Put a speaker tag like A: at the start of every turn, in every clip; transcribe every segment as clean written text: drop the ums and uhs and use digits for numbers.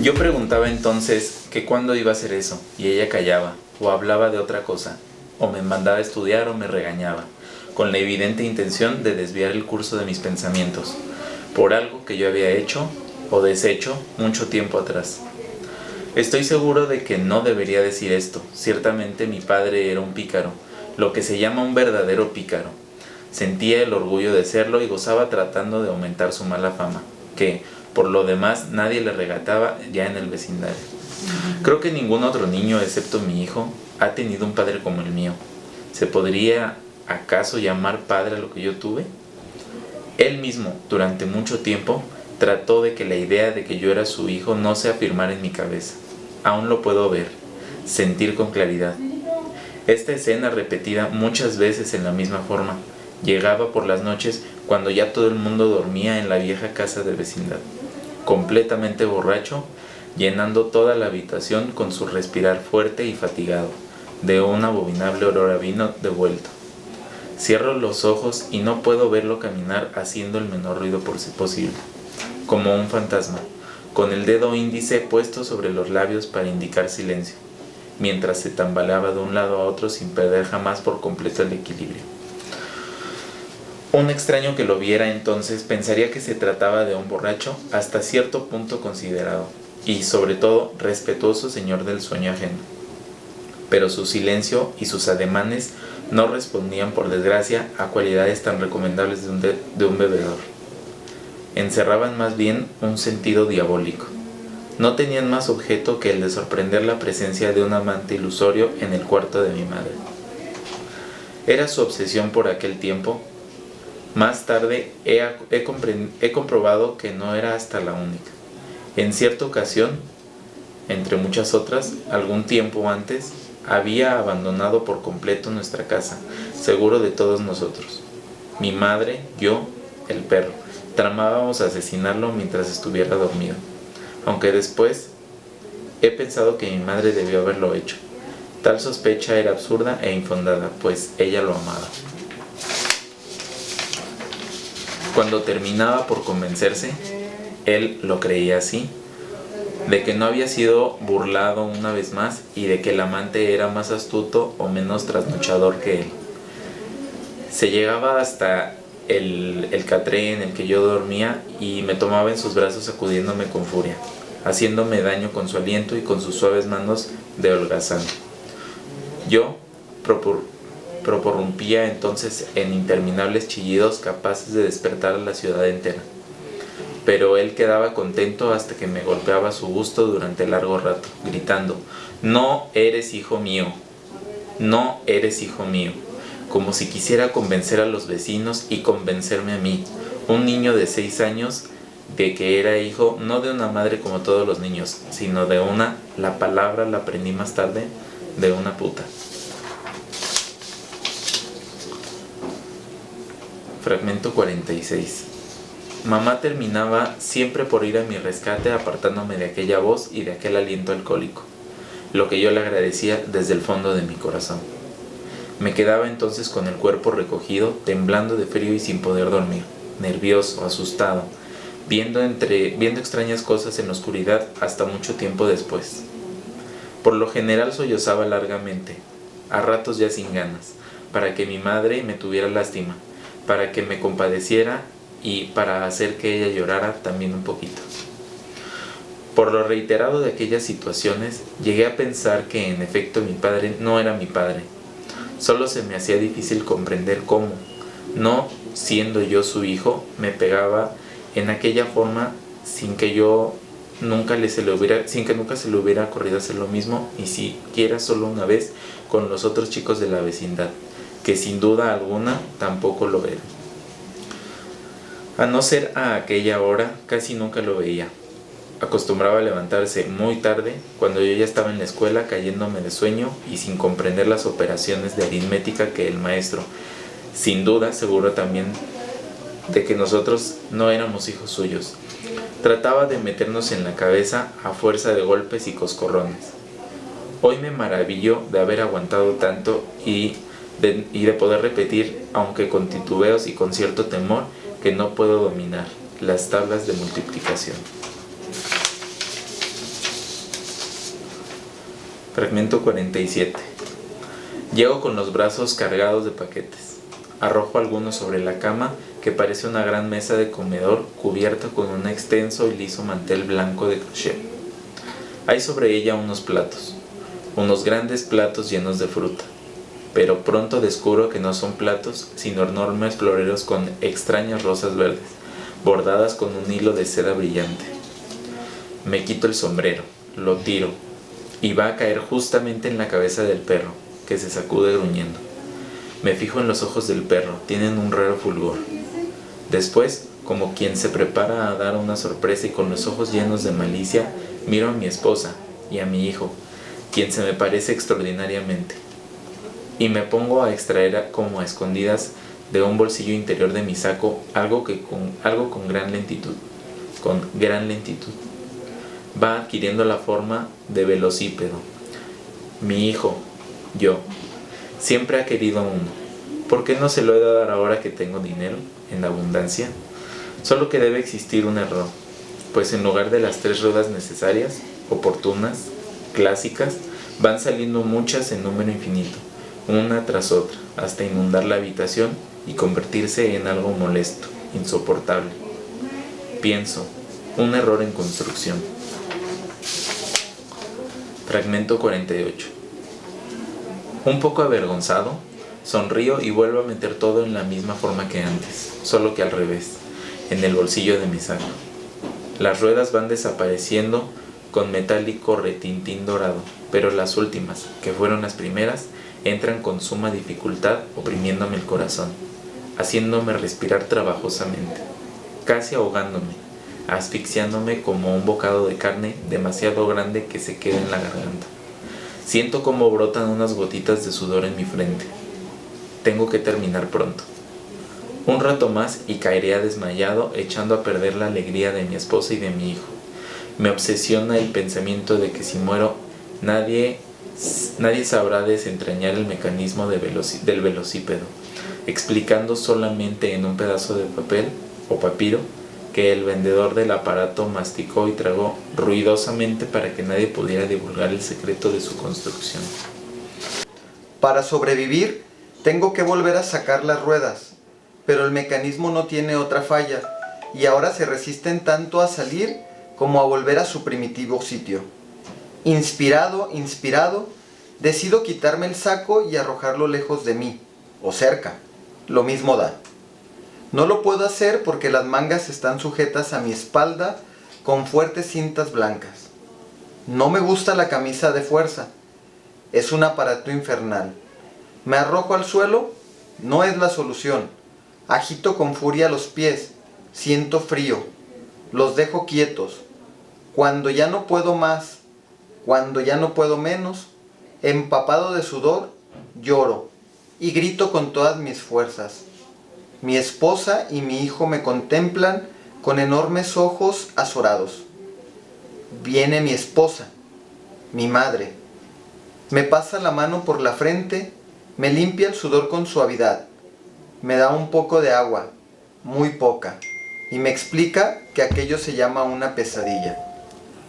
A: Yo preguntaba entonces que cuándo iba a hacer eso, y ella callaba, o hablaba de otra cosa, o me mandaba a estudiar o me regañaba, con la evidente intención de desviar el curso de mis pensamientos, por algo que yo había hecho o deshecho mucho tiempo atrás. Estoy seguro de que no debería decir esto. Ciertamente mi padre era un pícaro, lo que se llama un verdadero pícaro. Sentía el orgullo de serlo y gozaba tratando de aumentar su mala fama, que, por lo demás, nadie le regataba ya en el vecindario. Creo que ningún otro niño, excepto mi hijo, ha tenido un padre como el mío. ¿Se podría acaso llamar padre a lo que yo tuve? Él mismo, durante mucho tiempo, trató de que la idea de que yo era su hijo no se afirmara en mi cabeza. Aún lo puedo ver, sentir con claridad. Esta escena, repetida muchas veces en la misma forma, llegaba por las noches cuando ya todo el mundo dormía en la vieja casa de vecindad, completamente borracho, llenando toda la habitación con su respirar fuerte y fatigado, de un abominable olor a vino devuelto. Cierro los ojos y no puedo verlo caminar haciendo el menor ruido posible, como un fantasma, con el dedo índice puesto sobre los labios para indicar silencio, mientras se tambaleaba de un lado a otro sin perder jamás por completo el equilibrio. Un extraño que lo viera entonces pensaría que se trataba de un borracho hasta cierto punto considerado, y sobre todo respetuoso señor del sueño ajeno. Pero su silencio y sus ademanes no respondían, por desgracia, a cualidades tan recomendables de un bebedor. Encerraban más bien un sentido diabólico. No tenían más objeto que el de sorprender la presencia de un amante ilusorio en el cuarto de mi madre. Era su obsesión por aquel tiempo. Más tarde he comprobado que no era hasta la única. En cierta ocasión, entre muchas otras, algún tiempo antes, había abandonado por completo nuestra casa, seguro de todos nosotros. Mi madre, yo, el perro, tramábamos asesinarlo mientras estuviera dormido, aunque después he pensado que mi madre debió haberlo hecho. Tal sospecha era absurda e infundada, pues ella lo amaba. Cuando terminaba por convencerse, él lo creía así, de que no había sido burlado una vez más y de que el amante era más astuto o menos trasnochador que él. Se llegaba hasta el catré en el que yo dormía y me tomaba en sus brazos sacudiéndome con furia, haciéndome daño con su aliento y con sus suaves manos de holgazán. Yo prorrumpía entonces en interminables chillidos capaces de despertar a la ciudad entera. Pero él quedaba contento hasta que me golpeaba a su gusto durante largo rato, gritando: «No eres hijo mío, no eres hijo mío», como si quisiera convencer a los vecinos y convencerme a mí, un niño de 6 años, de que era hijo no de una madre como todos los niños, sino de una, la palabra la aprendí más tarde, de una puta. Fragmento 46. Mamá terminaba siempre por ir a mi rescate apartándome de aquella voz y de aquel aliento alcohólico, lo que yo le agradecía desde el fondo de mi corazón. Me quedaba entonces con el cuerpo recogido, temblando de frío y sin poder dormir, nervioso, asustado, viendo extrañas cosas en la oscuridad hasta mucho tiempo después. Por lo general sollozaba largamente, a ratos ya sin ganas, para que mi madre me tuviera lástima, para que me compadeciera y para hacer que ella llorara también un poquito. Por lo reiterado de aquellas situaciones, llegué a pensar que en efecto mi padre no era mi padre. Solo se me hacía difícil comprender cómo, no siendo yo su hijo, me pegaba en aquella forma sin que nunca se le hubiera ocurrido hacer lo mismo, ni siquiera solo una vez con los otros chicos de la vecindad, que sin duda alguna tampoco lo eran. A no ser a aquella hora, casi nunca lo veía. Acostumbraba a levantarse muy tarde, cuando yo ya estaba en la escuela, cayéndome de sueño y sin comprender las operaciones de aritmética que el maestro, sin duda, seguro también de que nosotros no éramos hijos suyos, trataba de meternos en la cabeza a fuerza de golpes y coscorrones. Hoy me maravillo de haber aguantado tanto y de poder repetir, aunque con titubeos y con cierto temor, que no puedo dominar las tablas de multiplicación. Fragmento 47. Llego con los brazos cargados de paquetes. Arrojo algunos sobre la cama, que parece una gran mesa de comedor cubierta con un extenso y liso mantel blanco de crochet. Hay sobre ella unos platos, unos grandes platos llenos de fruta, pero pronto descubro que no son platos, sino enormes floreros con extrañas rosas verdes, bordadas con un hilo de seda brillante. Me quito el sombrero, lo tiro, y va a caer justamente en la cabeza del perro, que se sacude gruñendo. Me fijo en los ojos del perro, tienen un raro fulgor. Después, como quien se prepara a dar una sorpresa y con los ojos llenos de malicia, miro a mi esposa y a mi hijo, quien se me parece extraordinariamente, y me pongo a extraer como a escondidas de un bolsillo interior de mi saco algo con gran lentitud. Va adquiriendo la forma de velocípedo. Mi hijo, yo, siempre ha querido uno. ¿Por qué no se lo he de dar ahora que tengo dinero en abundancia? Solo que debe existir un error, pues en lugar de las 3 ruedas necesarias, oportunas, clásicas, van saliendo muchas en número infinito, una tras otra, hasta inundar la habitación y convertirse en algo molesto, insoportable. Pienso, un error en construcción. Fragmento 48. Un poco avergonzado, sonrío y vuelvo a meter todo en la misma forma que antes, solo que al revés, en el bolsillo de mi saco. Las ruedas van desapareciendo con metálico retintín dorado, pero las últimas, que fueron las primeras, entran con suma dificultad, oprimiéndome el corazón, haciéndome respirar trabajosamente, casi ahogándome, asfixiándome como un bocado de carne demasiado grande que se queda en la garganta. Siento como brotan unas gotitas de sudor en mi frente. Tengo que terminar pronto. Un rato más y caería desmayado, echando a perder la alegría de mi esposa y de mi hijo. Me obsesiona el pensamiento de que si muero, nadie sabrá desentrañar el mecanismo del velocípedo, explicando solamente en un pedazo de papel o papiro que el vendedor del aparato masticó y tragó ruidosamente para que nadie pudiera divulgar el secreto de su construcción.
B: Para sobrevivir, tengo que volver a sacar las ruedas, pero el mecanismo no tiene otra falla, y ahora se resisten tanto a salir como a volver a su primitivo sitio. Inspirado, decido quitarme el saco y arrojarlo lejos de mí, o cerca, lo mismo da. No lo puedo hacer porque las mangas están sujetas a mi espalda con fuertes cintas blancas. No me gusta la camisa de fuerza, es un aparato infernal. Me arrojo al suelo, no es la solución. Agito con furia los pies, siento frío, los dejo quietos. Cuando ya no puedo más, cuando ya no puedo menos, empapado de sudor, lloro y grito con todas mis fuerzas. Mi esposa y mi hijo me contemplan con enormes ojos azorados. Viene mi esposa, mi madre. Me pasa la mano por la frente, me limpia el sudor con suavidad. Me da un poco de agua, muy poca, y me explica que aquello se llama una pesadilla.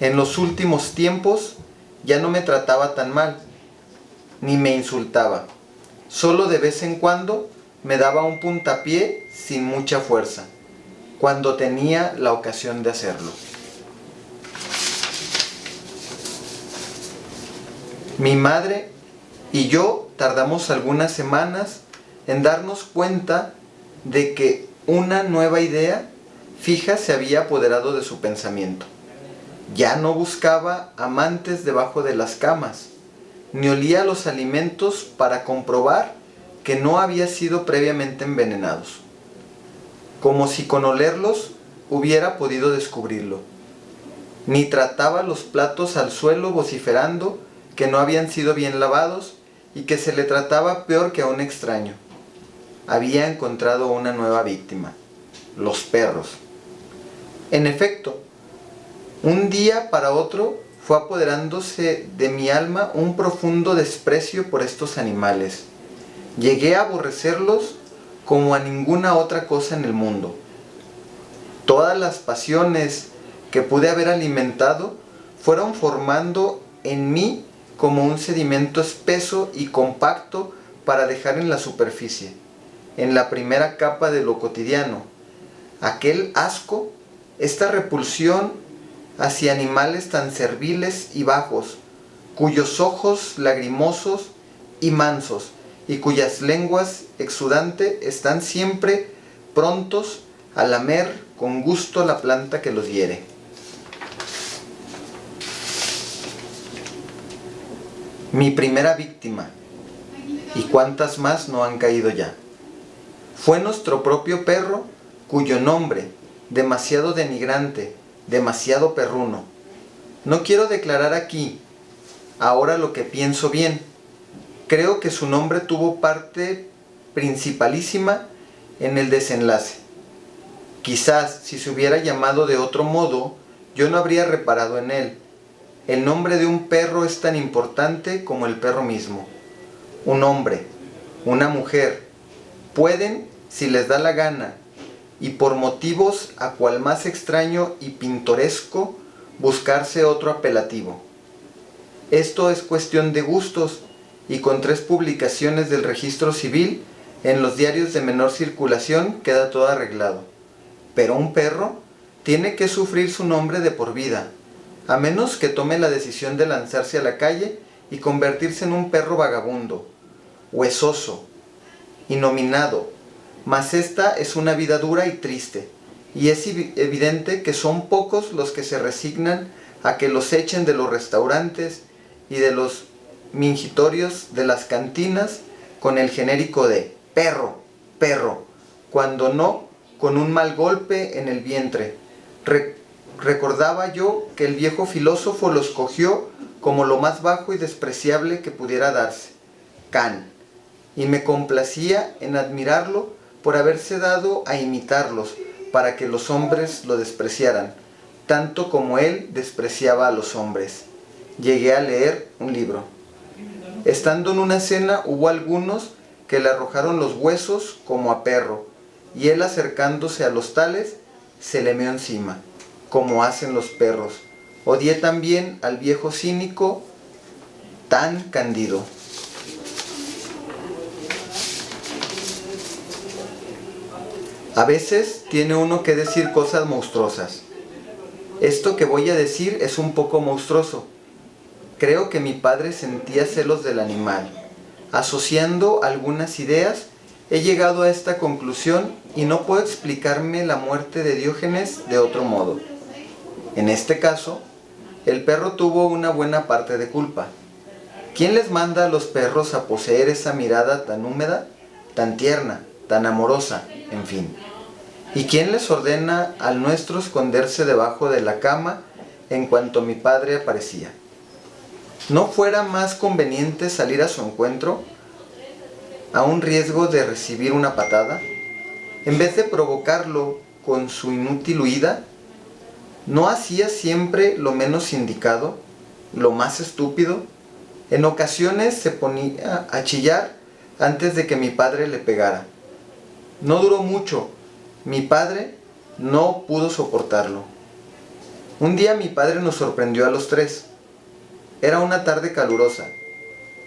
B: En los últimos tiempos ya no me trataba tan mal, ni me insultaba. Solo de vez en cuando me daba un puntapié sin mucha fuerza, cuando tenía la ocasión de hacerlo. Mi madre y yo tardamos algunas semanas en darnos cuenta de que una nueva idea fija se había apoderado de su pensamiento. Ya no buscaba amantes debajo de las camas, ni olía los alimentos para comprobar que no habían sido previamente envenenados, como si con olerlos hubiera podido descubrirlo. Ni trataba los platos al suelo vociferando que no habían sido bien lavados y que se le trataba peor que a un extraño. Había encontrado una nueva víctima, los perros. En efecto, un día para otro fue apoderándose de mi alma un profundo desprecio por estos animales. Llegué a aborrecerlos como a ninguna otra cosa en el mundo. Todas las pasiones que pude haber alimentado fueron formando en mí como un sedimento espeso y compacto para dejar en la superficie, en la primera capa de lo cotidiano, aquel asco, esta repulsión hacia animales tan serviles y bajos, cuyos ojos lagrimosos y mansos, y cuyas lenguas exudantes están siempre prontos a lamer con gusto la planta que los hiere. Mi primera víctima, y cuántas más no han caído ya, fue nuestro propio perro, cuyo nombre, demasiado denigrante, demasiado perruno. No quiero declarar aquí, ahora lo que pienso bien. Creo que su nombre tuvo parte principalísima en el desenlace. Quizás si se hubiera llamado de otro modo, yo no habría reparado en él. El nombre de un perro es tan importante como el perro mismo. Un hombre, una mujer, pueden, si les da la gana, y por motivos a cual más extraño y pintoresco, buscarse otro apelativo. Esto es cuestión de gustos, y con 3 publicaciones del registro civil en los diarios de menor circulación queda todo arreglado. Pero un perro tiene que sufrir su nombre de por vida, a menos que tome la decisión de lanzarse a la calle y convertirse en un perro vagabundo, huesoso, innominado. Mas esta es una vida dura y triste, y es evidente que son pocos los que se resignan a que los echen de los restaurantes y de los mingitorios de las cantinas con el genérico de perro, perro, cuando no con un mal golpe en el vientre. Recordaba yo que el viejo filósofo lo escogió como lo más bajo y despreciable que pudiera darse, can, y me complacía en admirarlo por haberse dado a imitarlos para que los hombres lo despreciaran, tanto como él despreciaba a los hombres. Llegué a leer un libro. Estando en una cena hubo algunos que le arrojaron los huesos como a perro, y él acercándose a los tales, se le meó encima, como hacen los perros. Odié también al viejo cínico tan Candido. A veces tiene uno que decir cosas monstruosas. Esto que voy a decir es un poco monstruoso. Creo que mi padre sentía celos del animal. Asociando algunas ideas, he llegado a esta conclusión y no puedo explicarme la muerte de Diógenes de otro modo. En este caso, el perro tuvo una buena parte de culpa. ¿Quién les manda a los perros a poseer esa mirada tan húmeda, tan tierna, tan amorosa, en fin? ¿Y quién les ordena al nuestro esconderse debajo de la cama en cuanto mi padre aparecía? ¿No fuera más conveniente salir a su encuentro, a un riesgo de recibir una patada, en vez de provocarlo con su inútil huida? ¿No hacía siempre lo menos indicado, lo más estúpido? En ocasiones se ponía a chillar antes de que mi padre le pegara. No duró mucho. Mi padre no pudo soportarlo. Un día mi padre nos sorprendió a los 3. Era una tarde calurosa.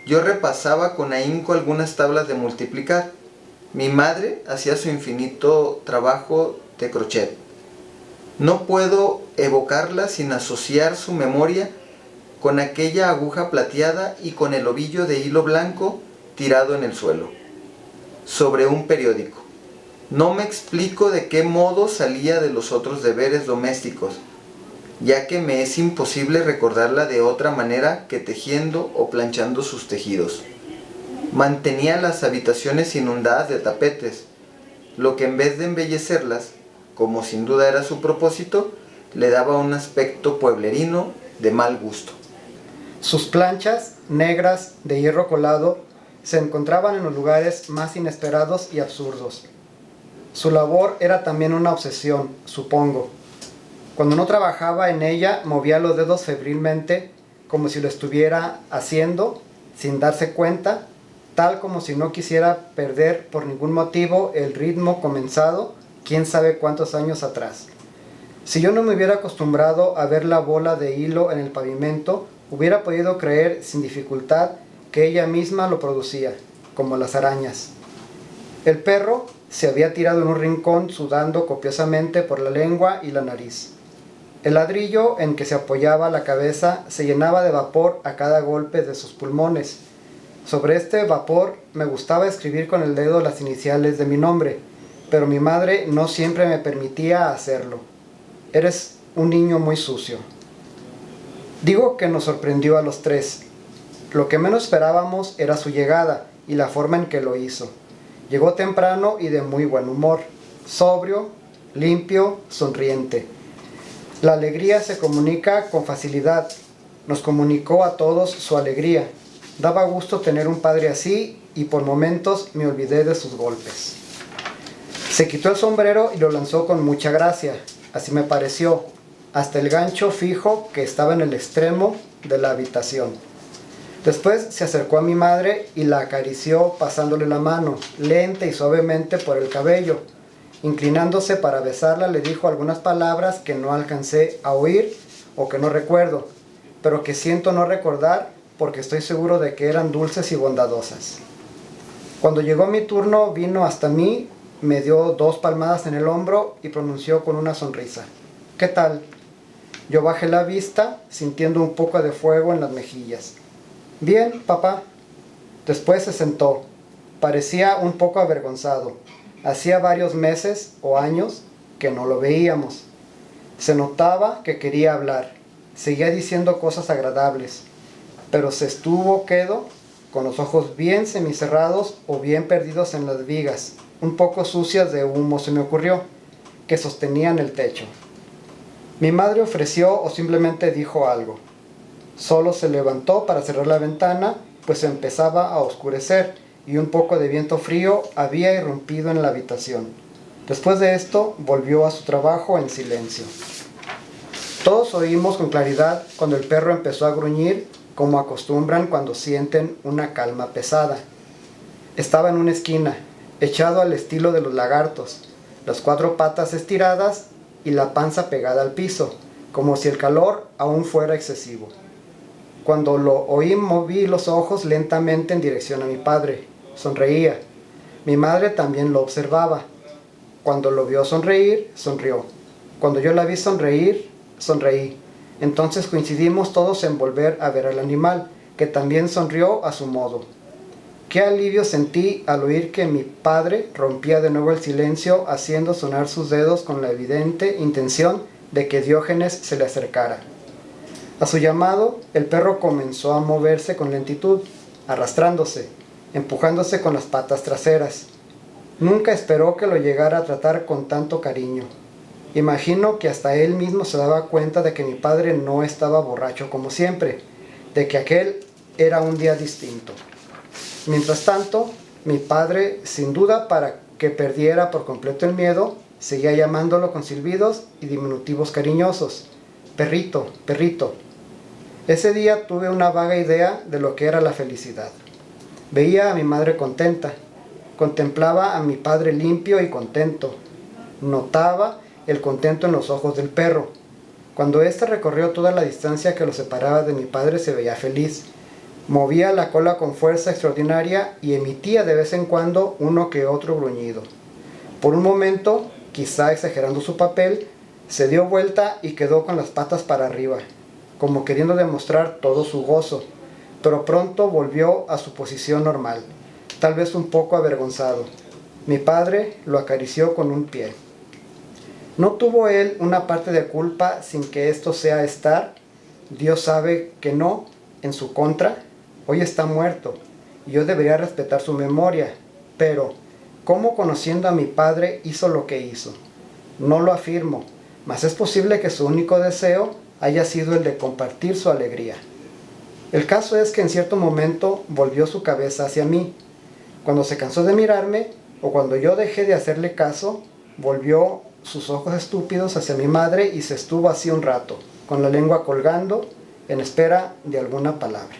B: Yo repasaba con ahínco algunas tablas de multiplicar. Mi madre hacía su infinito trabajo de crochet. No puedo evocarla sin asociar su memoria con aquella aguja plateada y con el ovillo de hilo blanco tirado en el suelo, sobre un periódico. No me explico de qué modo salía de los otros deberes domésticos, ya que me es imposible recordarla de otra manera que tejiendo o planchando sus tejidos. Mantenía las habitaciones inundadas de tapetes, lo que en vez de embellecerlas, como sin duda era su propósito, le daba un aspecto pueblerino de mal gusto.
C: Sus planchas, negras, de hierro colado, se encontraban en los lugares más inesperados y absurdos. Su labor era también una obsesión, supongo. Cuando no trabajaba en ella, movía los dedos febrilmente, como si lo estuviera haciendo, sin darse cuenta, tal como si no quisiera perder por ningún motivo el ritmo comenzado, quién sabe cuántos años atrás. Si yo no me hubiera acostumbrado a ver la bola de hilo en el pavimento, Hubiera podido creer sin dificultad que ella misma lo producía, como las arañas. El perro se había tirado en un rincón sudando copiosamente por la lengua y la nariz. El ladrillo en que se apoyaba la cabeza se llenaba de vapor a cada golpe de sus pulmones. Sobre este vapor me gustaba escribir con el dedo las iniciales de mi nombre, pero mi madre no siempre me permitía hacerlo. Eres un niño muy sucio. Digo que nos sorprendió a los tres. Lo que menos esperábamos era su llegada y la forma en que lo hizo. Llegó temprano y de muy buen humor, sobrio, limpio, sonriente. La alegría se comunica con facilidad. Nos comunicó a todos su alegría. Daba gusto tener un padre así y por momentos me olvidé de sus golpes. Se quitó el sombrero y lo lanzó con mucha gracia, así me pareció, hasta el gancho fijo que estaba en el extremo de la habitación. Después se acercó a mi madre y la acarició pasándole la mano, lenta y suavemente por el cabello. Inclinándose para besarla le dijo algunas palabras que no alcancé a oír o que no recuerdo, pero que siento no recordar porque estoy seguro de que eran dulces y bondadosas. Cuando llegó mi turno vino hasta mí, me dio 2 palmadas en el hombro y pronunció con una sonrisa: ¿Qué tal? Yo bajé la vista, sintiendo un poco de fuego en las mejillas. Bien, papá. Después se sentó. Parecía un poco avergonzado. Hacía varios meses o años que no lo veíamos. Se notaba que quería hablar. Seguía diciendo cosas agradables, pero se estuvo quedo, con los ojos bien semicerrados o bien perdidos en las vigas, un poco sucias de humo se me ocurrió, que sostenían el techo. Mi madre ofreció o simplemente dijo algo. Solo se levantó para cerrar la ventana, pues empezaba a oscurecer y un poco de viento frío había irrumpido en la habitación. Después de esto, volvió a su trabajo en silencio. Todos oímos con claridad cuando el perro empezó a gruñir, como acostumbran cuando sienten una calma pesada. Estaba en una esquina, echado al estilo de los lagartos, las 4 patas estiradas y la panza pegada al piso, como si el calor aún fuera excesivo. Cuando lo oí moví los ojos lentamente en dirección a mi padre. Sonreía. Mi madre también lo observaba. Cuando lo vio sonreír, sonrió. Cuando yo la vi sonreír, sonreí. Entonces coincidimos todos en volver a ver al animal, que también sonrió a su modo. Qué alivio sentí al oír que mi padre rompía de nuevo el silencio, haciendo sonar sus dedos con la evidente intención de que Diógenes se le acercara. A su llamado, el perro comenzó a moverse con lentitud, arrastrándose, empujándose con las patas traseras. Nunca esperó que lo llegara a tratar con tanto cariño. Imagino que hasta él mismo se daba cuenta de que mi padre no estaba borracho como siempre, de que aquel era un día distinto. Mientras tanto, mi padre, sin duda para que perdiera por completo el miedo, seguía llamándolo con silbidos y diminutivos cariñosos. Perrito, perrito. Ese día tuve una vaga idea de lo que era la felicidad. Veía a mi madre contenta, contemplaba a mi padre limpio y contento, notaba el contento en los ojos del perro. Cuando éste recorrió toda la distancia que lo separaba de mi padre se veía feliz. Movía la cola con fuerza extraordinaria y emitía de vez en cuando uno que otro gruñido. Por un momento, quizá exagerando su papel, se dio vuelta y quedó con las patas para arriba, como queriendo demostrar todo su gozo, pero pronto volvió a su posición normal, tal vez un poco avergonzado. Mi padre lo acarició con un pie. ¿No tuvo él una parte de culpa sin que esto sea estar? Dios sabe que no, en su contra. Hoy está muerto, y yo debería respetar su memoria, pero ¿cómo conociendo a mi padre hizo lo que hizo? No lo afirmo, mas es posible que su único deseo haya sido el de compartir su alegría. El caso es que en cierto momento volvió su cabeza hacia mí. Cuando se cansó de mirarme, o cuando yo dejé de hacerle caso, volvió sus ojos estúpidos hacia mi madre y se estuvo así un rato, con la lengua colgando, en espera de alguna palabra.